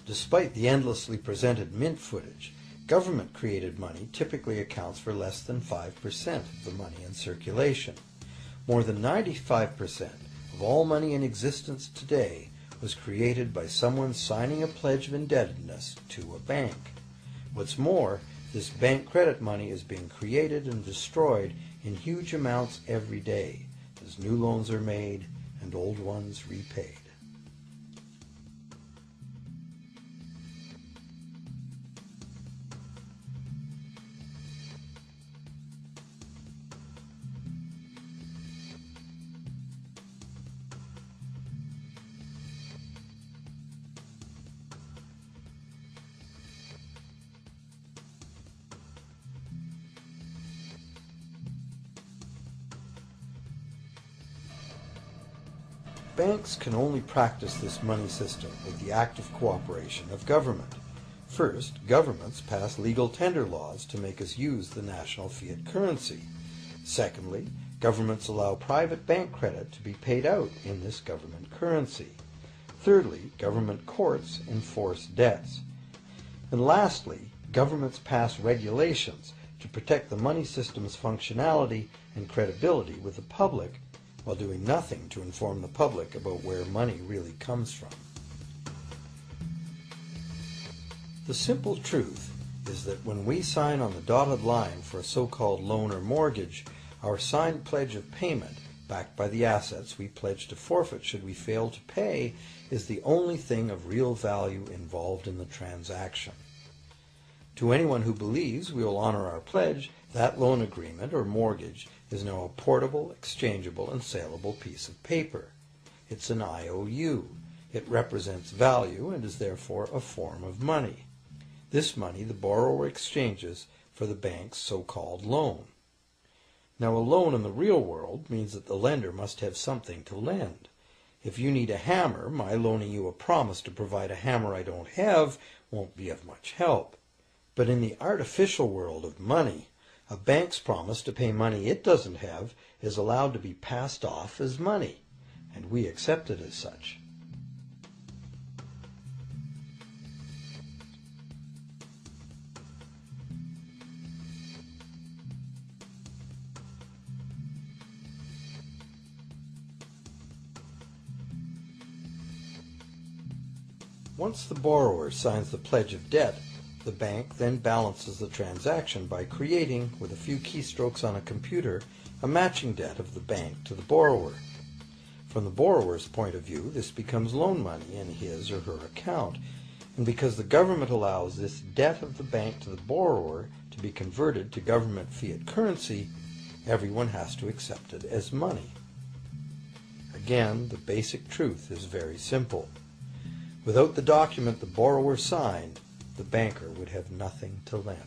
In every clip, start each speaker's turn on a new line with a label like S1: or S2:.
S1: Despite the endlessly presented mint footage, government-created money typically accounts for less than 5% of the money in circulation. More than 95% of all money in existence today was created by someone signing a pledge of indebtedness to a bank. What's more, this bank credit money is being created and destroyed in huge amounts every day as new loans are made and old ones repaid. Banks can only practice this money system with the active cooperation of government. First, governments pass legal tender laws to make us use the national fiat currency. Secondly, governments allow private bank credit to be paid out in this government currency. Thirdly, government courts enforce debts. And lastly, governments pass regulations to protect the money system's functionality and credibility with the public, while doing nothing to inform the public about where money really comes from. The simple truth is that when we sign on the dotted line for a so-called loan or mortgage, our signed pledge of payment, backed by the assets we pledge to forfeit should we fail to pay, is the only thing of real value involved in the transaction. To anyone who believes we will honor our pledge, that loan agreement or mortgage is now a portable, exchangeable, and saleable piece of paper. It's an IOU. It represents value and is therefore a form of money. This money the borrower exchanges for the bank's so-called loan. Now, a loan in the real world means that the lender must have something to lend. If you need a hammer, my loaning you a promise to provide a hammer I don't have won't be of much help. But in the artificial world of money, a bank's promise to pay money it doesn't have is allowed to be passed off as money, and we accept it as such. Once the borrower signs the pledge of debt, the bank then balances the transaction by creating, with a few keystrokes on a computer, a matching debt of the bank to the borrower. From the borrower's point of view, this becomes loan money in his or her account, and because the government allows this debt of the bank to the borrower to be converted to government fiat currency, everyone has to accept it as money. Again, the basic truth is very simple. Without the document the borrower signed, the banker would have nothing to lend.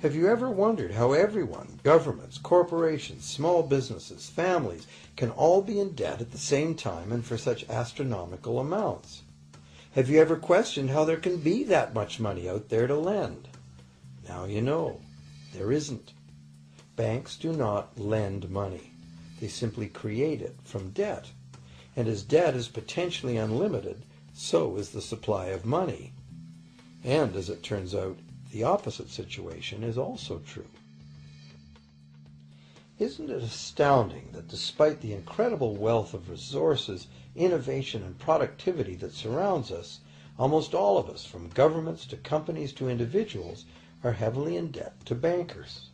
S1: Have you ever wondered how everyone, governments, corporations, small businesses, families, can all be in debt at the same time and for such astronomical amounts? Have you ever questioned how there can be that much money out there to lend? Now you know. There isn't. Banks do not lend money. They simply create it from debt. And as debt is potentially unlimited, so is the supply of money. And as it turns out, the opposite situation is also true. Isn't it astounding that despite the incredible wealth of resources, innovation, and productivity that surrounds us, almost all of us, from governments to companies to individuals, are heavily in debt to bankers?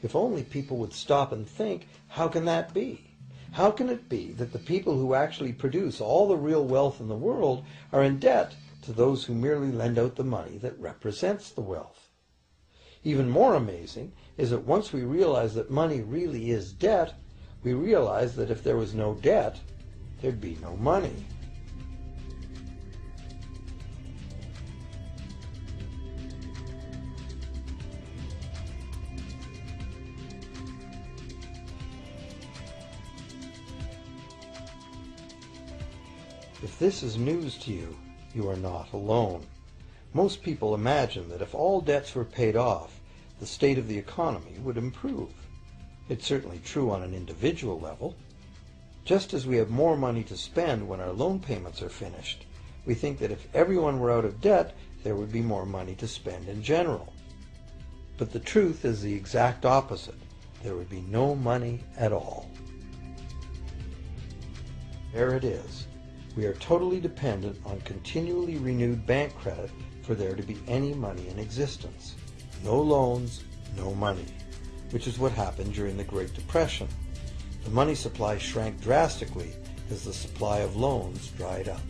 S1: If only people would stop and think, how can that be? How can it be that the people who actually produce all the real wealth in the world are in debt to those who merely lend out the money that represents the wealth? Even more amazing is that once we realize that money really is debt, we realize that if there was no debt, there'd be no money. If this is news to you, you are not alone. Most people imagine that if all debts were paid off, the state of the economy would improve. It's certainly true on an individual level. Just as we have more money to spend when our loan payments are finished, we think that if everyone were out of debt, there would be more money to spend in general. But the truth is the exact opposite. There would be no money at all. There it is. We are totally dependent on continually renewed bank credit for there to be any money in existence. No loans, no money, which is what happened during the Great Depression. The money supply shrank drastically as the supply of loans dried up.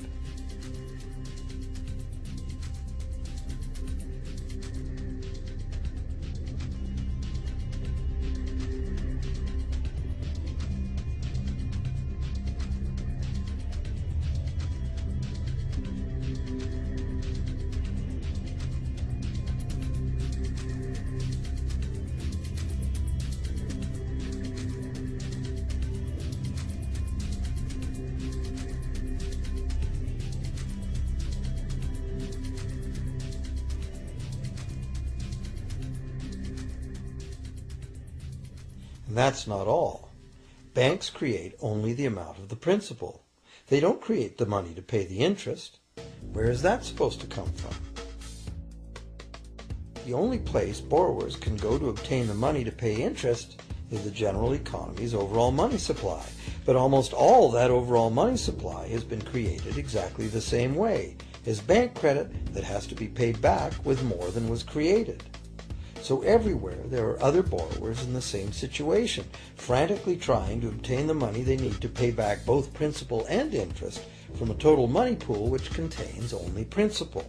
S1: And that's not all. Banks create only the amount of the principal. They don't create the money to pay the interest. Where is that supposed to come from? The only place borrowers can go to obtain the money to pay interest is the general economy's overall money supply. But almost all that overall money supply has been created exactly the same way, as bank credit that has to be paid back with more than was created. So everywhere there are other borrowers in the same situation, frantically trying to obtain the money they need to pay back both principal and interest from a total money pool which contains only principal.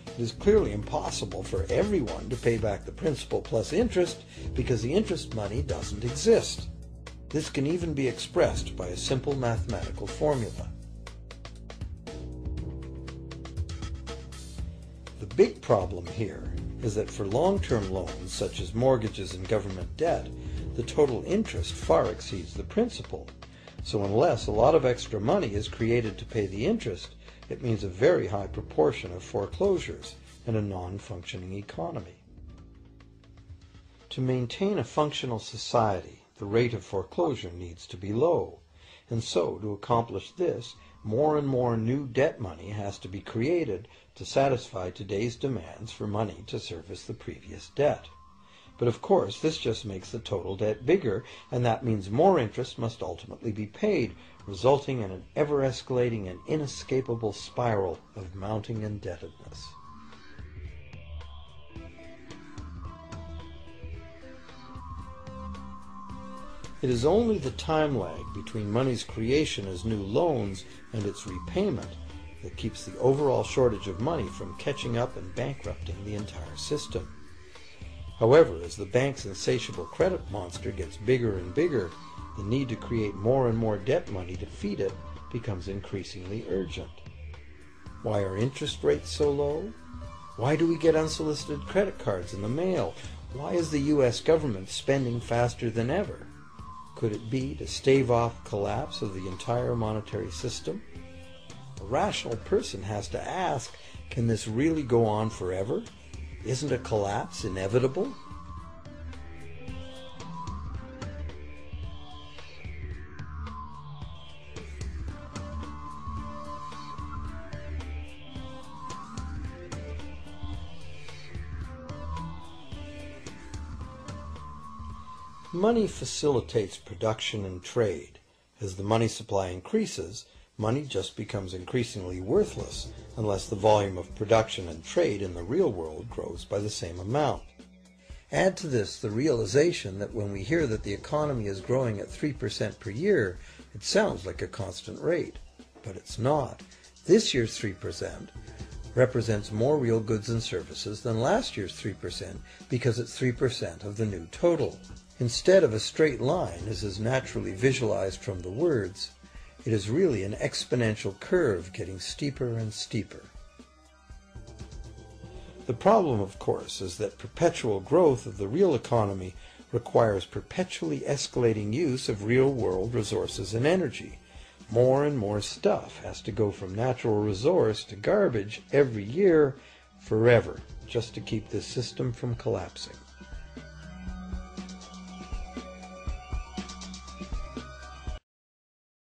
S1: It is clearly impossible for everyone to pay back the principal plus interest because the interest money doesn't exist. This can even be expressed by a simple mathematical formula. The big problem here is that for long-term loans, such as mortgages and government debt, the total interest far exceeds the principal. So unless a lot of extra money is created to pay the interest, it means a very high proportion of foreclosures and a non-functioning economy. To maintain a functional society, the rate of foreclosure needs to be low. And so, to accomplish this, more and more new debt money has to be created to satisfy today's demands for money to service the previous debt. But of course, this just makes the total debt bigger, and that means more interest must ultimately be paid, resulting in an ever-escalating and inescapable spiral of mounting indebtedness. It is only the time lag between money's creation as new loans and its repayment that keeps the overall shortage of money from catching up and bankrupting the entire system. However, as the bank's insatiable credit monster gets bigger and bigger, the need to create more and more debt money to feed it becomes increasingly urgent. Why are interest rates so low? Why do we get unsolicited credit cards in the mail? Why is the U.S. government spending faster than ever? Could it be to stave off collapse of the entire monetary system? A rational person has to ask, can this really go on forever? Isn't a collapse inevitable? Money facilitates production and trade. As the money supply increases, money just becomes increasingly worthless unless the volume of production and trade in the real world grows by the same amount. Add to this the realization that when we hear that the economy is growing at 3% per year, it sounds like a constant rate, but it's not. This year's 3% represents more real goods and services than last year's 3% because it's 3% of the new total. Instead of a straight line, as is naturally visualized from the words, it is really an exponential curve getting steeper and steeper. The problem, of course, is that perpetual growth of the real economy requires perpetually escalating use of real-world resources and energy. More and more stuff has to go from natural resource to garbage every year, forever, just to keep this system from collapsing.